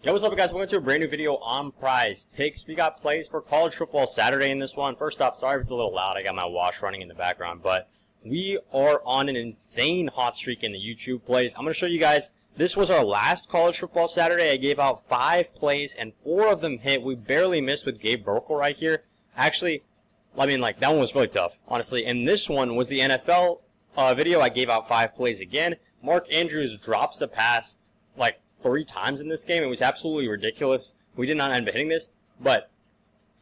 Yo, what's up guys? Welcome to a brand new video on Prize Picks. We got plays for college football Saturday in this one. First off, sorry if it's a little loud. I got my wash running in the background, but we are on an insane hot streak in the YouTube plays. I'm going to show you guys. This was our last college football Saturday. I gave out 5 plays and 4 of them hit. We barely missed with Gabe Burkle right here. Actually, I mean, like, that one was really tough, honestly. And this one was the NFL video. I gave out 5 plays again. Mark Andrews drops the pass, like, 3 times in this game. It was absolutely ridiculous. We did not end up hitting this, but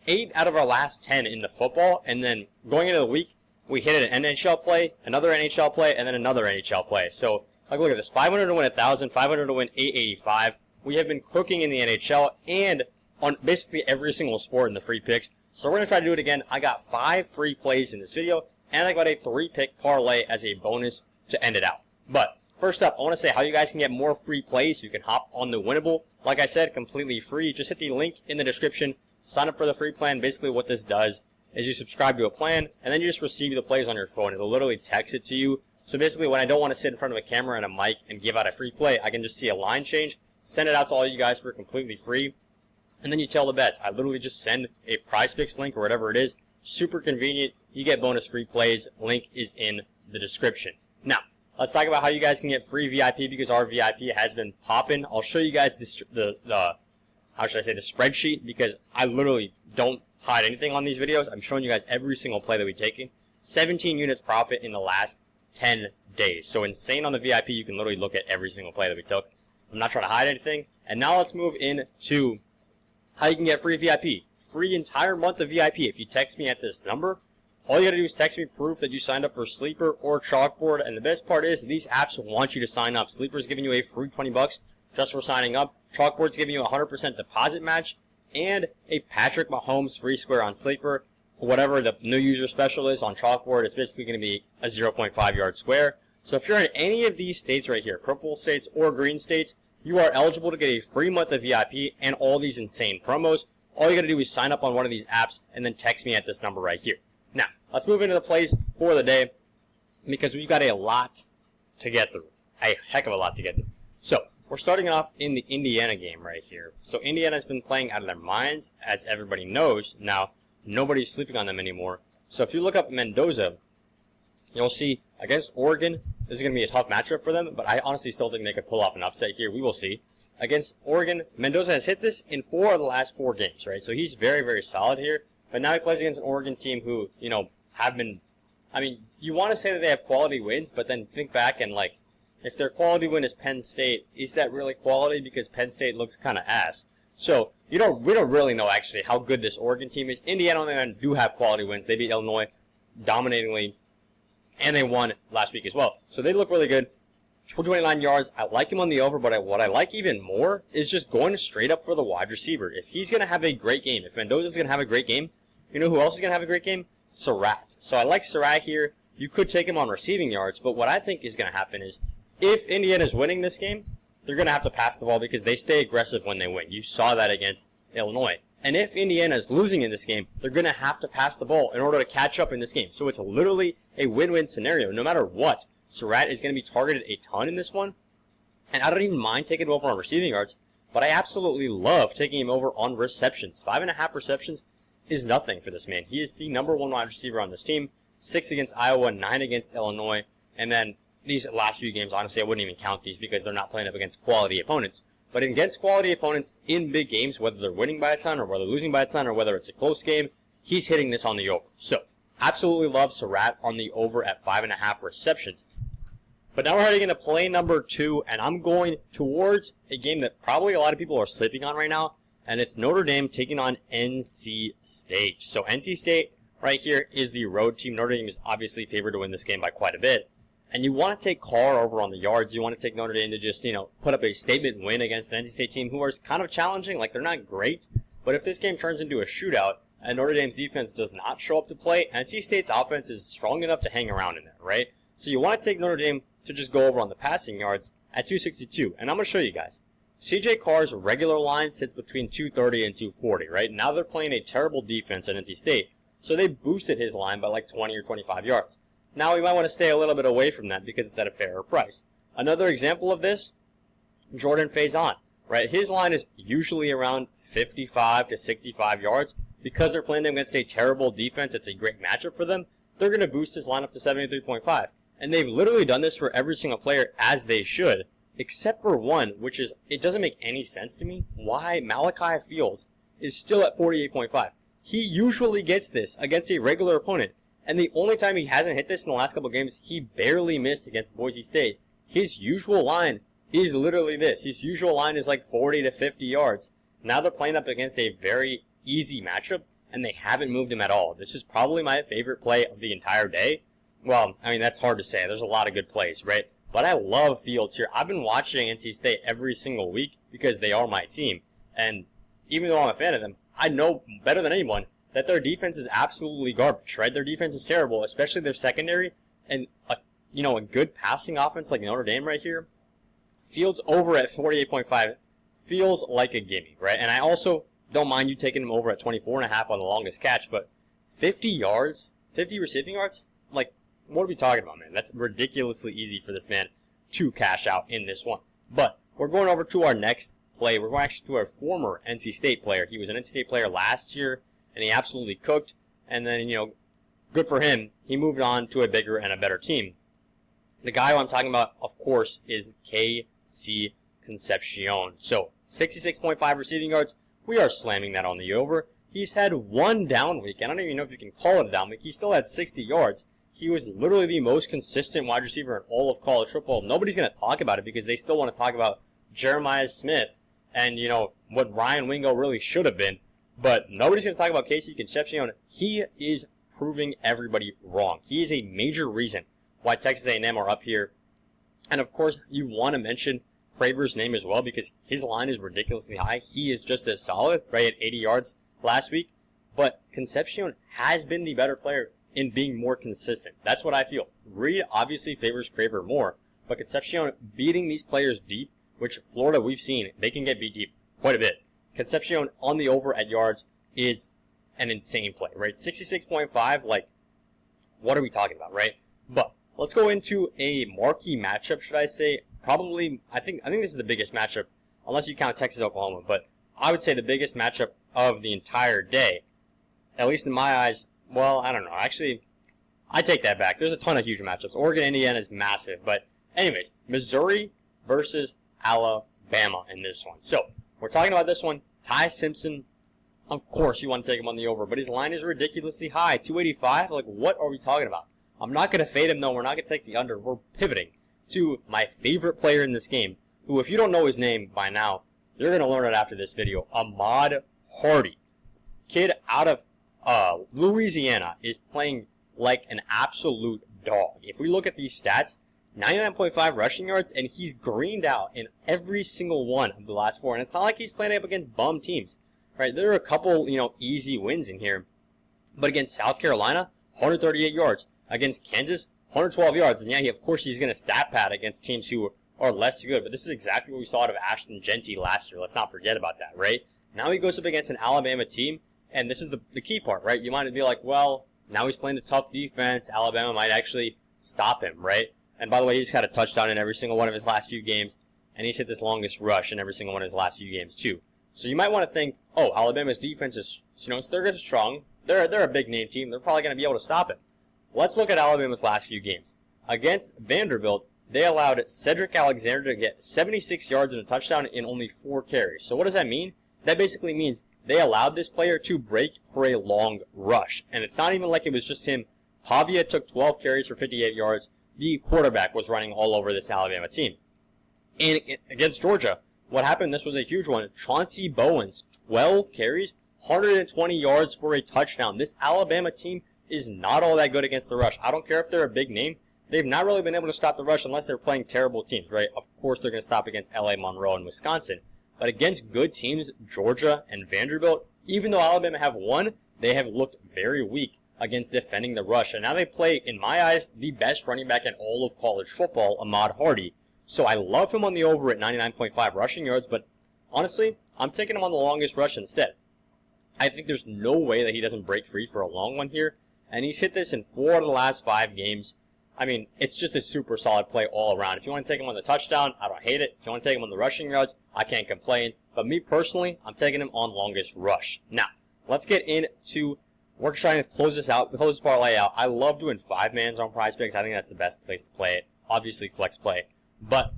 8 out of our last 10 in the football, and then going into the week, we hit an NHL play, another NHL play, and then another NHL play. So, like, look at this, 500 to win 1,000, 500 to win 885. We have been cooking in the NHL and on basically every single sport in the free picks. So we're going to try to do it again. I got 5 free plays in this video, and I got a 3-pick parlay as a bonus to end it out. But first up, I want to say how you guys can get more free plays. You can hop on the Winnable. Like I said, completely free. Just hit the link in the description. Sign up for the free plan. Basically what this does is you subscribe to a plan, and then you just receive the plays on your phone. It'll literally text it to you. So basically when I don't want to sit in front of a camera and a mic and give out a free play, I can just see a line change, send it out to all you guys for completely free, and then you tell the bets. I literally just send a PrizePicks link or whatever it is. Super convenient. You get bonus free plays. Link is in the description. Now, let's talk about how you guys can get free VIP because our VIP has been popping. I'll show you guys the how should I say, the spreadsheet, because I literally don't hide anything on these videos. I'm showing you guys every single play that we've taken. 17 units profit in the last 10 days. So insane on the VIP. You can literally look at every single play that we took. I'm not trying to hide anything. And now let's move into how you can get free VIP. Free entire month of VIP. If you text me at this number, all you gotta do is text me proof that you signed up for Sleeper or Chalkboard. And the best part is these apps want you to sign up. Sleeper's giving you a free 20 bucks just for signing up. Chalkboard's giving you a 100% deposit match and a Patrick Mahomes free square on Sleeper. Whatever the new user special is on Chalkboard, it's basically going to be a 0.5 yard square. So if you're in any of these states right here, purple states or green states, you are eligible to get a free month of VIP and all these insane promos. All you got to do is sign up on one of these apps and then text me at this number right here. Now, let's move into the plays for the day because we've got a lot to get through. A heck of a lot to get through. So, we're starting off in the Indiana game right here. So, Indiana's been playing out of their minds, as everybody knows. Now, nobody's sleeping on them anymore. So, if you look up Mendoza, you'll see against Oregon, this is going to be a tough matchup for them, but I honestly still think they could pull off an upset here. We will see. Against Oregon, Mendoza has hit this in 4 of the last 4 games, right? So, he's very, very solid here. But now he plays against an Oregon team who, you know, have been, I mean, you want to say that they have quality wins, but then think back and, like, if their quality win is Penn State, is that really quality? Because Penn State looks kind of ass. So, we don't really know, actually, how good this Oregon team is. Indiana, on the other hand, do have quality wins. They beat Illinois dominatingly, and they won last week as well. So, they look really good. 29 yards. I like him on the over, but what I like even more is just going straight up for the wide receiver. If he's going to have a great game, if Mendoza's going to have a great game, you know who else is going to have a great game? Surratt. So I like Surratt here. You could take him on receiving yards, but what I think is going to happen is if Indiana's winning this game, they're going to have to pass the ball because they stay aggressive when they win. You saw that against Illinois. And if Indiana's losing in this game, they're going to have to pass the ball in order to catch up in this game. So it's literally a win-win scenario. No matter what, Surratt is going to be targeted a ton in this one. And I don't even mind taking him over on receiving yards, but I absolutely love taking him over on receptions. 5.5 receptions is nothing for this man. He is the number 1 wide receiver on this team. 6 against Iowa, 9 against Illinois. And then these last few games, honestly, I wouldn't even count these because they're not playing up against quality opponents. But against quality opponents in big games, whether they're winning by a ton or whether they're losing by a ton or whether it's a close game, he's hitting this on the over. So, absolutely love Surratt on the over at 5.5 receptions. But now we're heading into play number 2, and I'm going towards a game that probably a lot of people are sleeping on right now, and it's Notre Dame taking on NC State. So NC State right here is the road team. Notre Dame is obviously favored to win this game by quite a bit. And you want to take Carr over on the yards. You want to take Notre Dame to just, you know, put up a statement win against the NC State team who are kind of challenging. Like, they're not great. But if this game turns into a shootout and Notre Dame's defense does not show up to play, NC State's offense is strong enough to hang around in there, right? So you want to take Notre Dame to just go over on the passing yards at 262. And I'm going to show you guys. CJ Carr's regular line sits between 230 and 240, right? Now they're playing a terrible defense at NC State, so they boosted his line by like 20 or 25 yards. Now we might want to stay a little bit away from that because it's at a fairer price. Another example of this, Jordan Faison. right? His line is usually around 55 to 65 yards. Because they're playing them against a terrible defense, it's a great matchup for them. They're going to boost his line up to 73.5. And they've literally done this for every single player, as they should, except for one, which is, it doesn't make any sense to me why Malachi Fields is still at 48.5. He usually gets this against a regular opponent. And the only time he hasn't hit this in the last couple games, he barely missed against Boise State. His usual line is literally this. His usual line is like 40 to 50 yards. Now they're playing up against a very easy matchup, and they haven't moved him at all. This is probably my favorite play of the entire day. Well, I mean, that's hard to say. There's a lot of good plays, right? But I love Fields here. I've been watching NC State every single week because they are my team. And even though I'm a fan of them, I know better than anyone that their defense is absolutely garbage, right? Their defense is terrible, especially their secondary. And, a good passing offense like Notre Dame right here. Fields over at 48.5 feels like a gimme, right? And I also don't mind you taking him over at 24.5 on the longest catch, but 50 yards, 50 receiving yards? Like, what are we talking about, man? That's ridiculously easy for this man to cash out in this one. But we're going over to our next play. We're going actually to our former NC State player. He was an NC State player last year, and he absolutely cooked. And then, good for him. He moved on to a bigger and a better team. The guy who I'm talking about, of course, is KC Concepcion. So, 66.5 receiving yards. We are slamming that on the over. He's had one down week. I don't even know if you can call it a down week. He still had 60 yards. He was literally the most consistent wide receiver in all of college football. Nobody's going to talk about it because they still want to talk about Jeremiah Smith and, what Ryan Wingo really should have been. But nobody's going to talk about KC Concepcion. He is proving everybody wrong. He is a major reason why Texas A&M are up here. And, of course, you want to mention Craver's name as well because his line is ridiculously high. He is just as solid, right, at 80 yards last week. But Concepcion has been the better player in being more consistent. That's what I feel. Reed obviously favors Craver more, but Concepcion beating these players deep, which Florida we've seen, they can get beat deep quite a bit. Concepcion on the over at yards is an insane play, right? 66.5, like, what are we talking about, right? But let's go into a marquee matchup, should I say. Probably, I think this is the biggest matchup, unless you count Texas-Oklahoma, but I would say the biggest matchup of the entire day, at least in my eyes. Well, I don't know. Actually, I take that back. There's a ton of huge matchups. Oregon, Indiana is massive. But anyways, Missouri versus Alabama in this one. So, we're talking about this one. Ty Simpson, of course you want to take him on the over, but his line is ridiculously high. 285? Like, what are we talking about? I'm not going to fade him, though. We're not going to take the under. We're pivoting to my favorite player in this game, who, if you don't know his name by now, you're going to learn it after this video. Ahmad Hardy. Kid out of Louisiana is playing like an absolute dog. If we look at these stats, 99.5 rushing yards, and he's greened out in every single one of the last four. And it's not like he's playing up against bum teams, right? There are a couple, easy wins in here. But against South Carolina, 138 yards. Against Kansas, 112 yards. And yeah, of course he's going to stat pad against teams who are less good. But this is exactly what we saw out of Ashton Genty last year. Let's not forget about that, right? Now he goes up against an Alabama team. And this is the key part, right? You might be like, well, now he's playing a tough defense. Alabama might actually stop him, right? And by the way, he's had a touchdown in every single one of his last few games. And he's hit this longest rush in every single one of his last few games, too. So you might want to think, oh, Alabama's defense is, they're strong. They're a big name team. They're probably going to be able to stop him. Let's look at Alabama's last few games. Against Vanderbilt, they allowed Cedric Alexander to get 76 yards and a touchdown in only 4 carries. So what does that mean? That basically means they allowed this player to break for a long rush. And it's not even like it was just him. Pavia took 12 carries for 58 yards. The quarterback was running all over this Alabama team. And against Georgia, what happened, this was a huge one. Chauncey Bowens, 12 carries, 120 yards for a touchdown. This Alabama team is not all that good against the rush. I don't care if they're a big name. They've not really been able to stop the rush unless they're playing terrible teams, right? Of course, they're going to stop against LA, Monroe, and Wisconsin. But against good teams, Georgia and Vanderbilt, even though Alabama have won, they have looked very weak against defending the rush. And now they play, in my eyes, the best running back in all of college football, Ahmad Hardy. So I love him on the over at 99.5 rushing yards, but honestly, I'm taking him on the longest rush instead. I think there's no way that he doesn't break free for a long one here. And he's hit this in 4 of the last 5 games. I mean, it's just a super solid play all around. If you want to take him on the touchdown, I don't hate it. If you want to take him on the rushing yards, I can't complain. But me personally, I'm taking him on longest rush. Now, let's get into, we're trying to close this parlay out. I love doing 5-mans on PrizePicks. I think that's the best place to play it. Obviously, flex play. But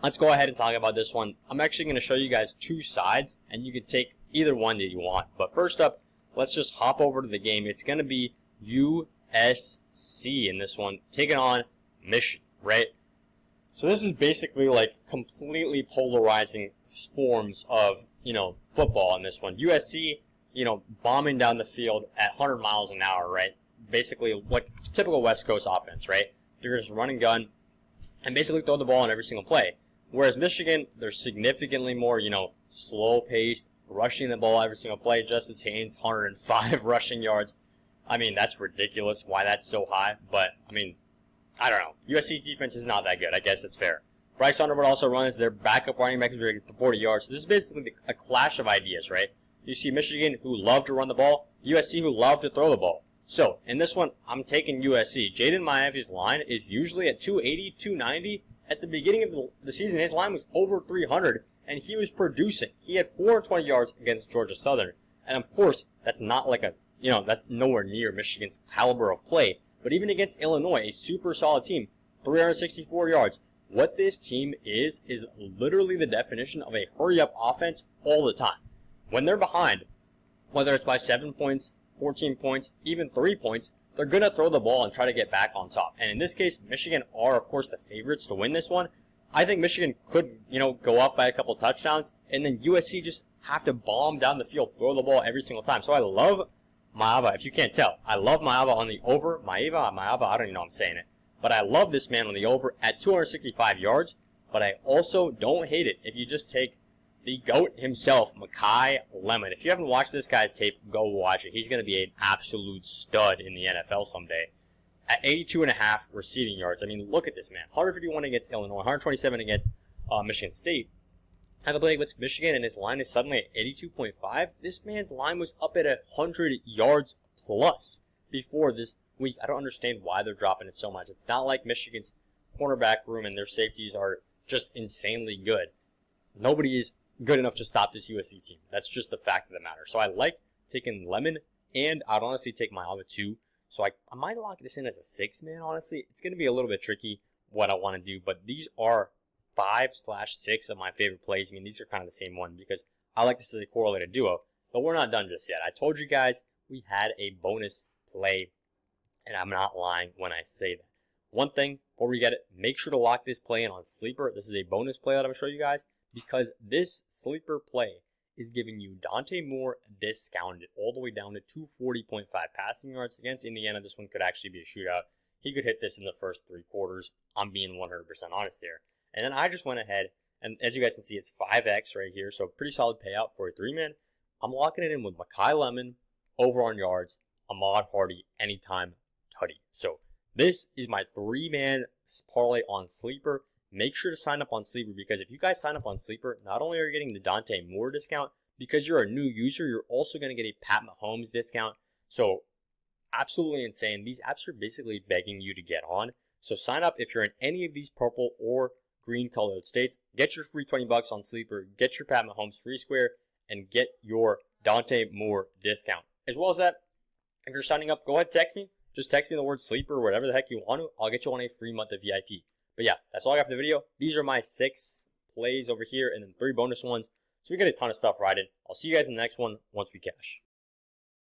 let's go ahead and talk about this one. I'm actually going to show you guys 2 sides, and you can take either one that you want. But first up, let's just hop over to the game. It's going to be USC in this one, taking on Michigan, right? So this is basically like completely polarizing forms of, football in this one. USC, bombing down the field at 100 miles an hour, right? Basically like typical West Coast offense, right? They're just run and gun and basically throw the ball on every single play. Whereas Michigan, they're significantly more, slow-paced, rushing the ball every single play. Justice Haynes, 105 rushing yards. I mean, that's ridiculous why that's so high. But, I mean, I don't know. USC's defense is not that good. I guess it's fair. Bryce Underwood also runs their backup running back for 40 yards. So this is basically a clash of ideas, right? You see Michigan, who love to run the ball. USC, who love to throw the ball. So, in this one, I'm taking USC. Jaden Maiavi's line is usually at 280, 290. At the beginning of the season, his line was over 300, and he was producing. He had 420 yards against Georgia Southern. And, of course, that's not like that's nowhere near Michigan's caliber of play. But even against Illinois, a super solid team, 364 yards. What this team is literally the definition of a hurry-up offense all the time. When they're behind, whether it's by 7 points, 14 points, even 3 points, they're going to throw the ball and try to get back on top. And in this case, Michigan are, of course, the favorites to win this one. I think Michigan could, go up by a couple touchdowns, and then USC just have to bomb down the field, throw the ball every single time. So I love Maiava, if you can't tell. I love Maiava on the over. Maiava, I don't even know how I'm saying it. But I love this man on the over at 265 yards. But I also don't hate it if you just take the GOAT himself, Makai Lemon. If you haven't watched this guy's tape, go watch it. He's going to be an absolute stud in the NFL someday. At 82.5 receiving yards. I mean, look at this man. 151 against Illinois, 127 against Michigan State. Have a play against Michigan, and his line is suddenly at 82.5. This man's line was up at 100 yards plus before this week. I don't understand why they're dropping it so much. It's not like Michigan's cornerback room and their safeties are just insanely good. Nobody is good enough to stop this USC team. That's just the fact of the matter. So I like taking Lemon, and I'd honestly take Maiava too. So I might lock this in as a 6-man, honestly. It's going to be a little bit tricky what I want to do, but these are 5/6 of my favorite plays. I mean, these are kind of the same one because I like this as a correlated duo, but we're not done just yet. I told you guys we had a bonus play, and I'm not lying when I say that. One thing, before we get it, make sure to lock this play in on Sleeper. This is a bonus play that I'm going to show you guys because this Sleeper play is giving you Dante Moore discounted all the way down to 240.5 passing yards. Against Indiana, this one could actually be a shootout. He could hit this in the first 3 quarters. I'm being 100% honest there. And then I just went ahead, and as you guys can see, it's 5x right here, so pretty solid payout for a 3-man. I'm locking it in with Makai Lemon, over on yards, Ahmad Hardy, anytime tutty. So this is my 3-man parlay on Sleeper. Make sure to sign up on Sleeper because if you guys sign up on Sleeper, not only are you getting the Dante Moore discount, because you're a new user, you're also going to get a Pat Mahomes discount. So absolutely insane. These apps are basically begging you to get on. So sign up if you're in any of these purple or green colored states. Get your free $20 on Sleeper. Get your Pat Mahomes free square and get your Dante Moore discount. As well as that, if you're signing up, go ahead and text me. Just text me the word Sleeper or whatever the heck you want to. I'll get you on a free month of VIP. But yeah, that's all I got for the video. These are my 6 plays over here and then 3 bonus ones. So we got a ton of stuff riding. I'll see you guys in the next one once we cash.